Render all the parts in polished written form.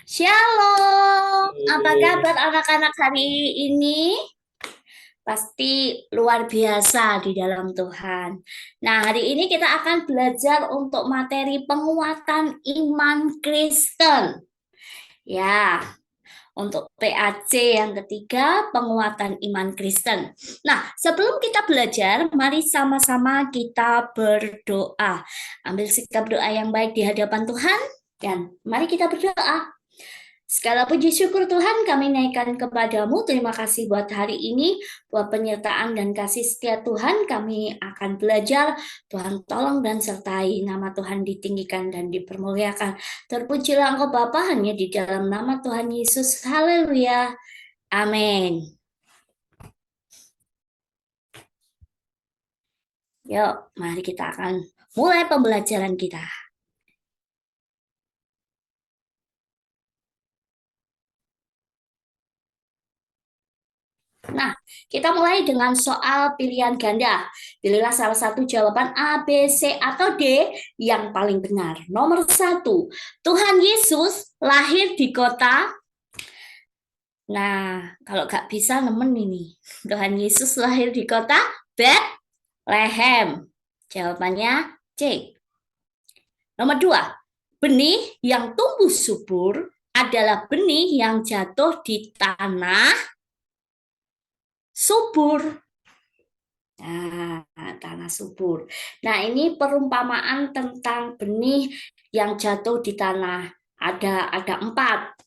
Shalom, apa Halo. kabar anak-anak hari ini? Pasti luar biasa di dalam Tuhan. Nah, hari ini kita akan belajar untuk materi penguatan iman Kristen. Ya, untuk PAC yang ketiga, penguatan iman Kristen. Nah, sebelum kita belajar, mari sama-sama kita berdoa. Ambil sikap doa yang baik di hadapan Tuhan, dan mari kita berdoa. Segala puji syukur Tuhan kami naikkan kepadamu. Terima kasih buat hari ini, buat penyertaan dan kasih setia Tuhan. Kami akan belajar. Tuhan tolong dan sertai. Nama Tuhan ditinggikan dan dipermuliakan. Terpujilah Engkau Bapa hanya di dalam nama Tuhan Yesus. Haleluya. Amin. Yuk, mari kita akan mulai pembelajaran kita. Nah, kita mulai dengan soal pilihan ganda. Pilihlah salah satu jawaban A, B, C, atau D yang paling benar. Nomor satu, Tuhan Yesus lahir di kota. Nah, kalau nggak bisa nemen ini. Tuhan Yesus lahir di kota Bethlehem. Jawabannya C. Nomor dua, benih yang tumbuh subur adalah benih yang jatuh di tanah subur. Nah, tanah subur. Nah, ini perumpamaan tentang benih yang jatuh di tanah. Ada empat.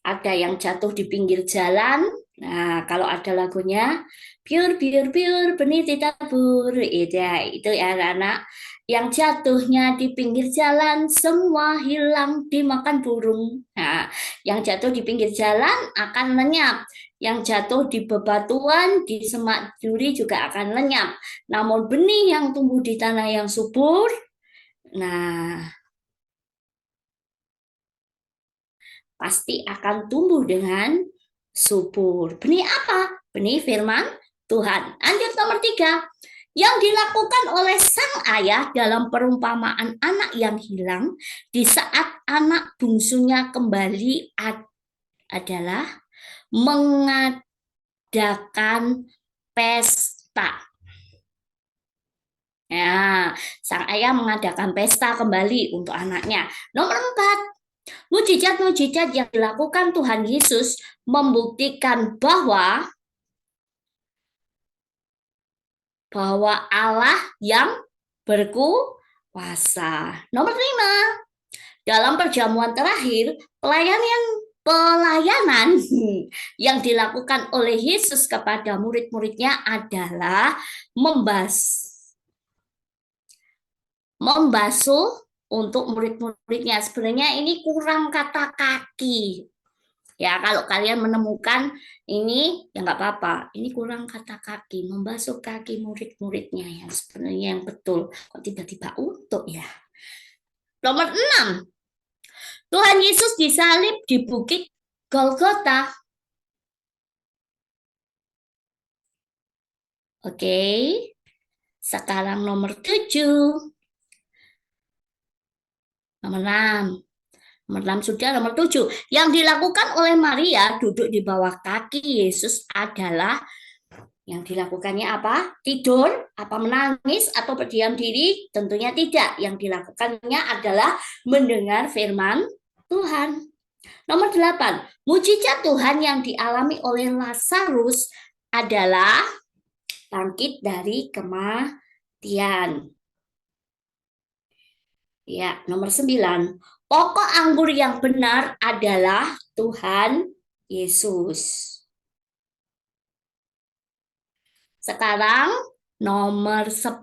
Ada yang jatuh di pinggir jalan. Nah, kalau ada lagunya, biur, biur, biur, benih ditabur. Itu ya anak-anak. Yang jatuhnya di pinggir jalan, semua hilang dimakan burung. Nah, yang jatuh di pinggir jalan akan lenyap. Yang jatuh di bebatuan, di semak duri juga akan lenyap. Namun benih yang tumbuh di tanah yang subur, nah pasti akan tumbuh dengan subur. Benih apa? Benih firman Tuhan. Lanjut nomor tiga. Yang dilakukan oleh sang ayah dalam perumpamaan anak yang hilang di saat anak bungsunya kembali adalah mengadakan pesta. Ya, sang ayah mengadakan pesta kembali untuk anaknya. Nomor empat, mujizat-mujizat yang dilakukan Tuhan Yesus membuktikan bahwa Allah yang berkuasa. Nomor lima, dalam perjamuan terakhir, pelayanan yang dilakukan oleh Yesus kepada murid-muridnya adalah membasuh untuk murid-muridnya. Sebenarnya ini kurang kata kaki. Ya, kalau kalian menemukan ini, ya nggak apa-apa. Ini kurang kata kaki, membasuh kaki murid-muridnya yang sebenarnya yang betul. Kok tiba-tiba untuk ya? Nomor 6, Tuhan Yesus disalib di Bukit Golgota. Oke, sekarang nomor 7. Nomor 6. Nomor 6 sudah, nomor 7. Yang dilakukan oleh Maria duduk di bawah kaki Yesus adalah yang dilakukannya apa? Tidur, apa menangis, atau berdiam diri? Tentunya tidak. Yang dilakukannya adalah mendengar firman Tuhan. Nomor 8. Mujizat Tuhan yang dialami oleh Lazarus adalah bangkit dari kematian. Ya, nomor 9. Pokok anggur yang benar adalah Tuhan Yesus. Sekarang nomor 10.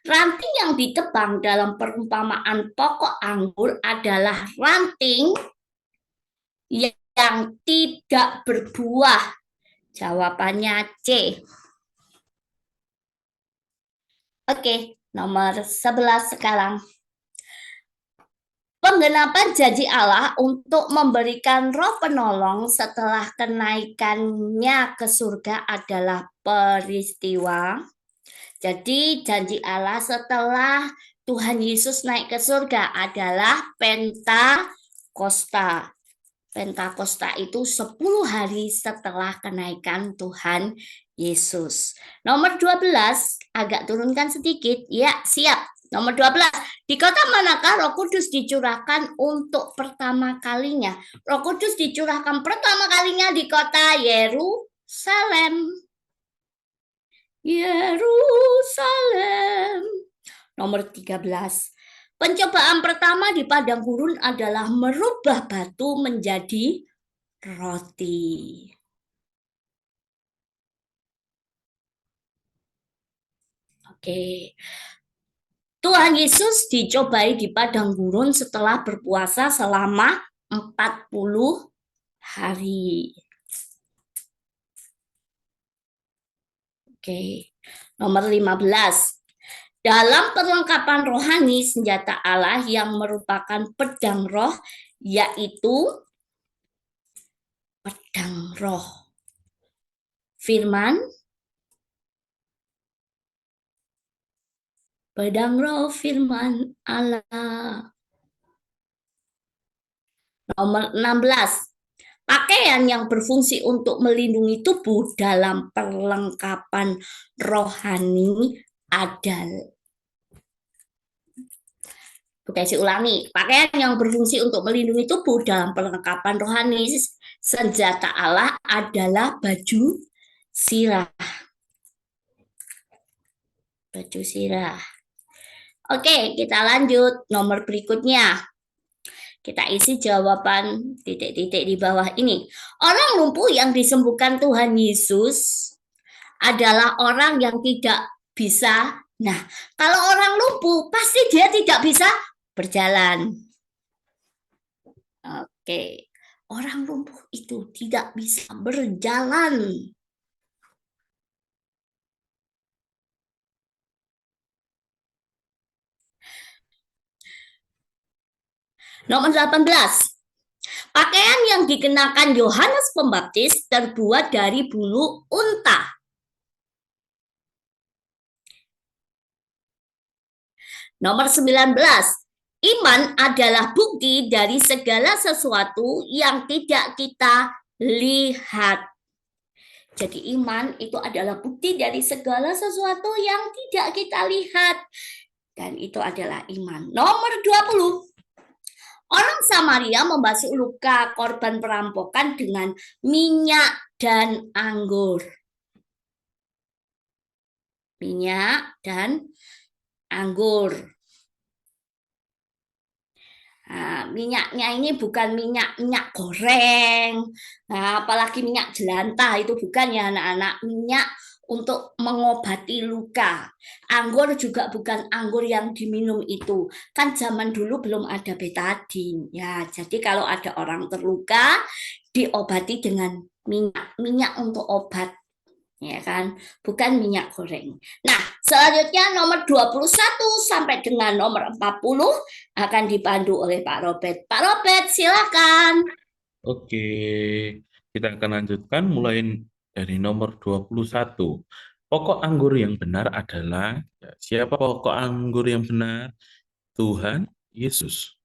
Ranting yang ditebang dalam perumpamaan pokok anggur adalah ranting yang tidak berbuah. Jawabannya C. Oke, nomor 11 sekarang. Penggenapan janji Allah untuk memberikan roh penolong setelah kenaikannya ke surga adalah peristiwa. Jadi janji Allah setelah Tuhan Yesus naik ke surga adalah Pentakosta. Pentakosta itu 10 hari setelah kenaikan Tuhan Yesus. Nomor 12, agak turunkan sedikit. Ya, siap. Nomor 12, di kota manakah Roh Kudus dicurahkan untuk pertama kalinya? Roh Kudus dicurahkan pertama kalinya di kota Yerusalem. Yerusalem. Nomor 13. Pencobaan pertama di padang gurun adalah merubah batu menjadi roti. Oke. Tuhan Yesus dicobai di padang gurun setelah berpuasa selama 40 hari. Oke. Nomor 15. Dalam perlengkapan rohani senjata Allah yang merupakan pedang roh, yaitu pedang roh. Firman, pedang roh firman Allah. Nomor 16. Pakaian yang berfungsi untuk melindungi tubuh dalam perlengkapan rohani adalah, saya ulangi, pakaian yang berfungsi untuk melindungi tubuh dalam perlengkapan rohani senjata Allah adalah baju sirah. Baju sirah. Oke, kita lanjut. Nomor berikutnya. Kita isi jawaban titik-titik di bawah ini. Orang lumpuh yang disembuhkan Tuhan Yesus adalah orang yang tidak bisa. Nah, kalau orang lumpuh, pasti dia tidak bisa berjalan. Oke, orang lumpuh itu tidak bisa berjalan. Nomor 18. Pakaian yang dikenakan Yohanes Pembaptis terbuat dari bulu unta. Nomor 19. Iman adalah bukti dari segala sesuatu yang tidak kita lihat. Jadi iman itu adalah bukti dari segala sesuatu yang tidak kita lihat. Dan itu adalah iman. Nomor 20. Orang Samaria membasuh luka korban perampokan dengan minyak dan anggur. Minyak dan anggur. Nah, minyaknya ini bukan minyak goreng, nah, apalagi minyak jelantah, itu bukan ya anak-anak. Minyak untuk mengobati luka. Anggur juga bukan anggur yang diminum itu. Kan zaman dulu belum ada betadin. Ya, jadi kalau ada orang terluka, diobati dengan minyak untuk obat. Ya kan, bukan minyak goreng. Nah, selanjutnya nomor 21 sampai dengan nomor 40 akan dipandu oleh Pak Robert. Pak Robert, silakan. Oke, kita akan lanjutkan mulai dari nomor 21. Pokok anggur yang benar adalah, siapa pokok anggur yang benar? Tuhan Yesus.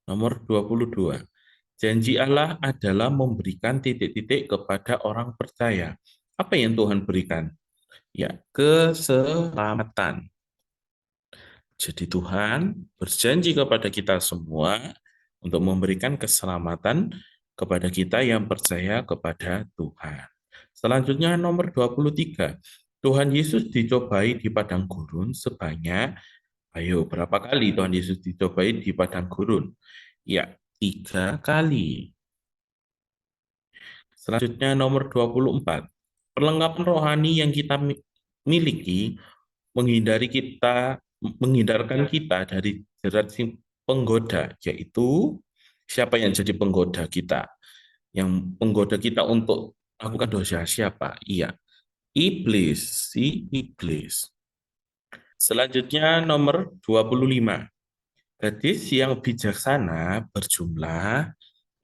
Nomor 22. Janji Allah adalah memberikan titik-titik kepada orang percaya. Apa yang Tuhan berikan? Ya, keselamatan. Jadi Tuhan berjanji kepada kita semua untuk memberikan keselamatan kepada kita yang percaya kepada Tuhan. Selanjutnya nomor 23. Tuhan Yesus dicobai di padang gurun sebanyak, ayo berapa kali Tuhan Yesus dicobai di padang gurun? Ya, 3 kali. Selanjutnya nomor 24. Perlengkapan rohani yang kita miliki menghindarkan kita dari jerat si penggoda, yaitu siapa yang jadi penggoda kita? Yang penggoda kita untuk melakukan dosa siapa? Iya, iblis, si iblis. Selanjutnya nomor 25. Gadis yang bijaksana berjumlah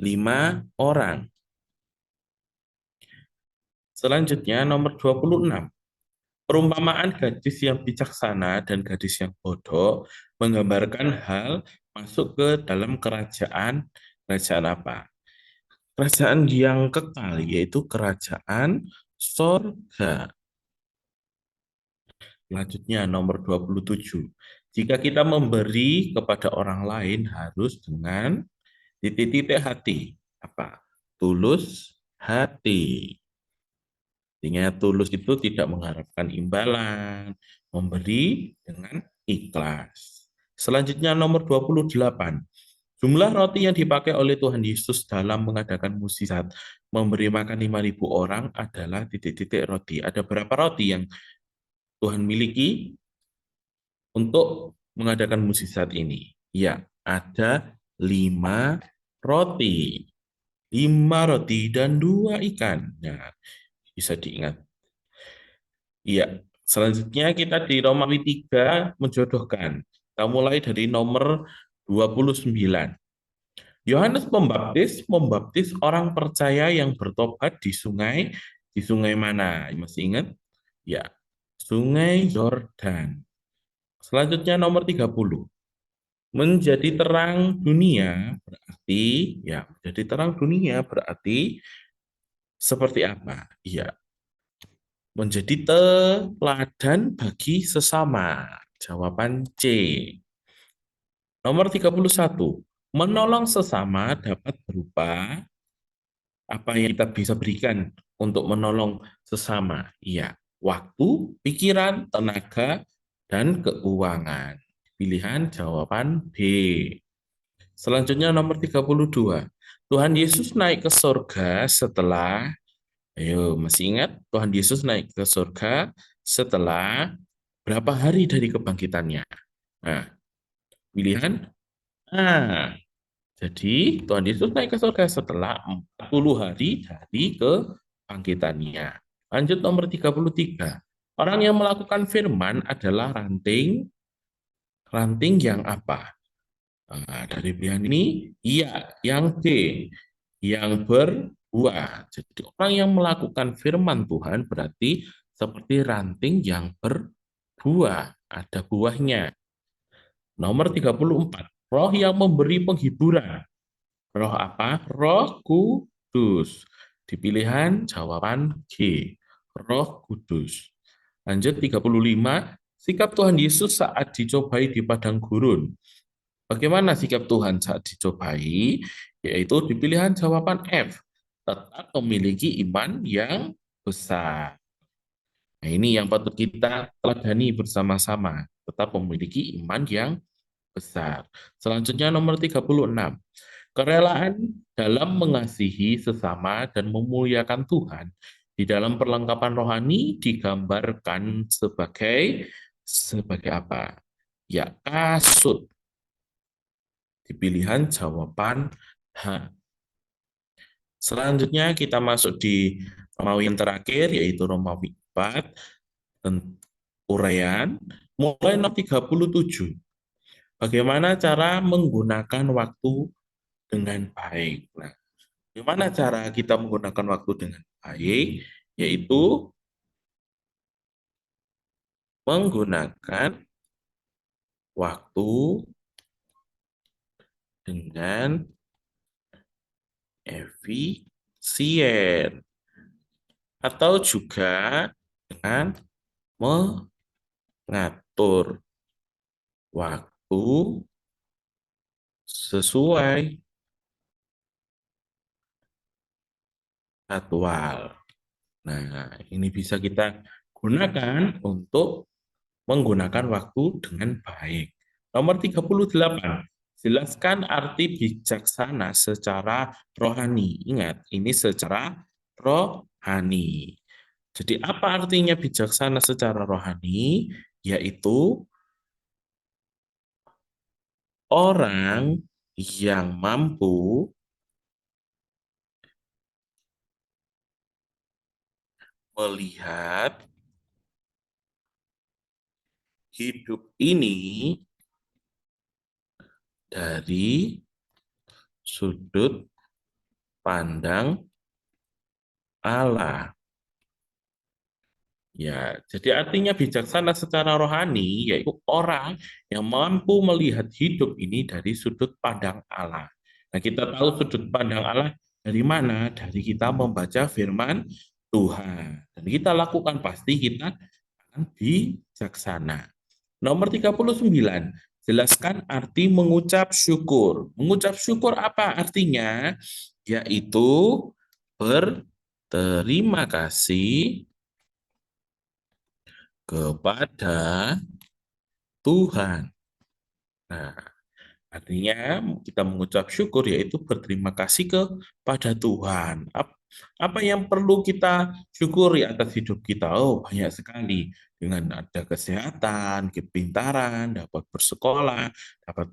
5 orang. Selanjutnya nomor 26. Perumpamaan gadis yang bijaksana dan gadis yang bodoh menggambarkan hal masuk ke dalam kerajaan kerajaan apa? Kerajaan yang kekal, yaitu kerajaan sorga. Selanjutnya nomor 27. Jika kita memberi kepada orang lain harus dengan titik-titik hati. Apa? Tulus hati. Artinya tulus itu tidak mengharapkan imbalan, memberi dengan ikhlas. Selanjutnya nomor 28. Jumlah roti yang dipakai oleh Tuhan Yesus dalam mengadakan mukjizat memberi makan 5.000 orang adalah titik-titik roti. Ada berapa roti yang Tuhan miliki untuk mengadakan mukjizat ini? Ya, ada 5 roti. 5 roti dan 2 ikan. Nah, bisa diingat. Iya, selanjutnya kita di Romawi 3 menjodohkan. Kita mulai dari nomor 29. Yohanes Pembaptis membaptis orang percaya yang bertobat di sungai mana? Masih ingat? Ya, Sungai Yordan. Selanjutnya nomor 30. Menjadi terang dunia berarti ya, menjadi terang dunia berarti seperti apa? Iya, menjadi teladan bagi sesama. Jawaban C. Nomor 31. Menolong sesama dapat berupa apa yang kita bisa berikan untuk menolong sesama. Iya, waktu, pikiran, tenaga, dan keuangan. Pilihan jawaban B. Selanjutnya nomor 32. Tuhan Yesus naik ke surga setelah, ayo masih ingat Tuhan Yesus naik ke surga setelah berapa hari dari kebangkitannya? Nah, pilihan A. Jadi Tuhan Yesus naik ke surga setelah 40 hari dari kebangkitannya. Lanjut nomor 33. Orang yang melakukan firman adalah ranting ranting yang apa? Nah, dari pilihan ini, iya, yang D, yang berbuah. Jadi orang yang melakukan firman Tuhan berarti seperti ranting yang berbuah, ada buahnya. Nomor 34. Roh yang memberi penghiburan. Roh apa? Roh Kudus. Di pilihan jawaban G. Roh Kudus. Lanjut 35. Sikap Tuhan Yesus saat dicobai di padang gurun. Bagaimana sikap Tuhan saat dicobai? Yaitu di pilihan jawaban F. Tetap memiliki iman yang besar. Nah, ini yang patut kita teladani bersama-sama. Tetap memiliki iman yang besar. Selanjutnya nomor 36. Kerelaan dalam mengasihi sesama dan memuliakan Tuhan di dalam perlengkapan rohani digambarkan sebagai apa? Ya, kasut. Di pilihan jawaban H. Selanjutnya kita masuk di Romawi yang terakhir yaitu Romawi 4 uraian mulai nomor 37. Bagaimana cara menggunakan waktu dengan baik? Nah, bagaimana cara kita menggunakan waktu dengan baik? Yaitu menggunakan waktu dengan efisien atau juga dengan mengatur waktu sesuai jadwal. Nah, ini bisa kita gunakan untuk menggunakan waktu dengan baik. Nomor 38. Jelaskan arti bijaksana secara rohani. Ingat, ini secara rohani. Jadi apa artinya bijaksana secara rohani? Yaitu orang yang mampu melihat hidup ini dari sudut pandang Allah. Ya, jadi artinya bijaksana secara rohani yaitu orang yang mampu melihat hidup ini dari sudut pandang Allah. Nah, kita tahu sudut pandang Allah dari mana? Dari kita membaca firman Tuhan. Dan kita lakukan pasti kita akan bijaksana. Nomor 39, jelaskan arti mengucap syukur. Mengucap syukur apa artinya? Yaitu berterima kasih kepada Tuhan. Nah, artinya kita mengucap syukur yaitu berterima kasih kepada Tuhan. Apa yang perlu kita syukuri atas hidup kita? Oh, banyak sekali. Dengan ada kesehatan, kepintaran, dapat bersekolah, dapat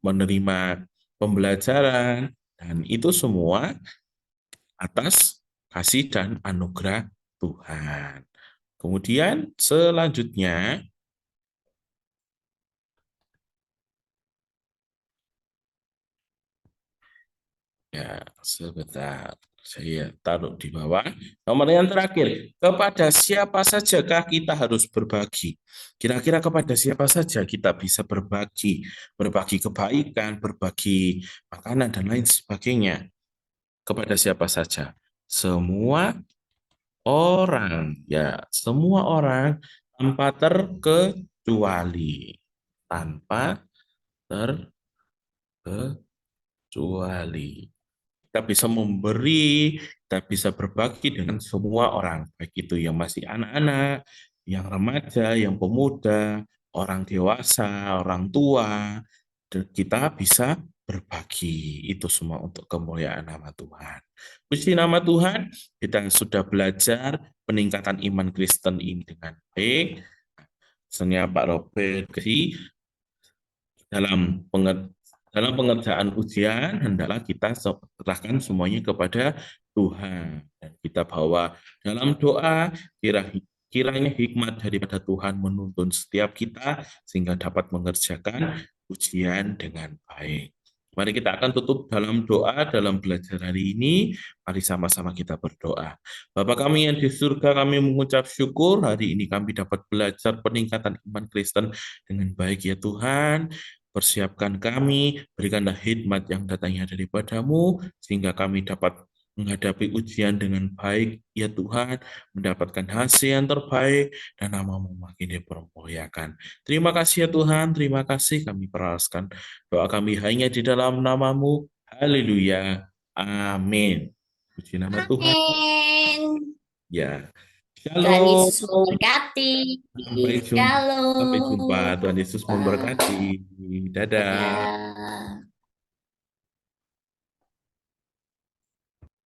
menerima pembelajaran, dan itu semua atas kasih dan anugerah Tuhan. Kemudian selanjutnya, ya, sebentar. Saya taruh di bawah. Nomor yang terakhir, kepada siapa sajakah kita harus berbagi? Kira-kira kepada siapa saja kita bisa berbagi? Berbagi kebaikan, berbagi makanan, dan lain sebagainya. Kepada siapa saja? Semua orang. Ya, semua orang tanpa terkecuali. Tanpa terkecuali. Kita bisa memberi, kita bisa berbagi dengan semua orang, baik itu yang masih anak-anak, yang remaja, yang pemuda, orang dewasa, orang tua, dan kita bisa berbagi. Itu semua untuk kemuliaan nama Tuhan. Puji nama Tuhan, kita sudah belajar peningkatan iman Kristen ini dengan baik. Pesannya Pak Robert, dalam dalam pengerjaan ujian, hendaklah kita serahkan semuanya kepada Tuhan. Dan kita bawa dalam doa, kiranya hikmat daripada Tuhan menuntun setiap kita, sehingga dapat mengerjakan ujian dengan baik. Mari kita akan tutup dalam doa dalam belajar hari ini. Mari sama-sama kita berdoa. Bapa kami yang di surga, kami mengucap syukur hari ini kami dapat belajar peningkatan iman Kristen dengan baik ya Tuhan. Persiapkan kami, berikanlah hikmat yang datangnya daripadamu, sehingga kami dapat menghadapi ujian dengan baik, ya Tuhan, mendapatkan hasil yang terbaik, dan namamu makin dipermuliakan. Terima kasih ya Tuhan, terima kasih kami peraskan doa kami hanya di dalam namamu. Haleluya. Amin. Puji nama Tuhan. Amin. Ya. Tuhan Shalom. Yesus memberkati. Sampai jumpa. Shalom. Tuhan Yesus Bye. memberkati. Dadah. Dadah.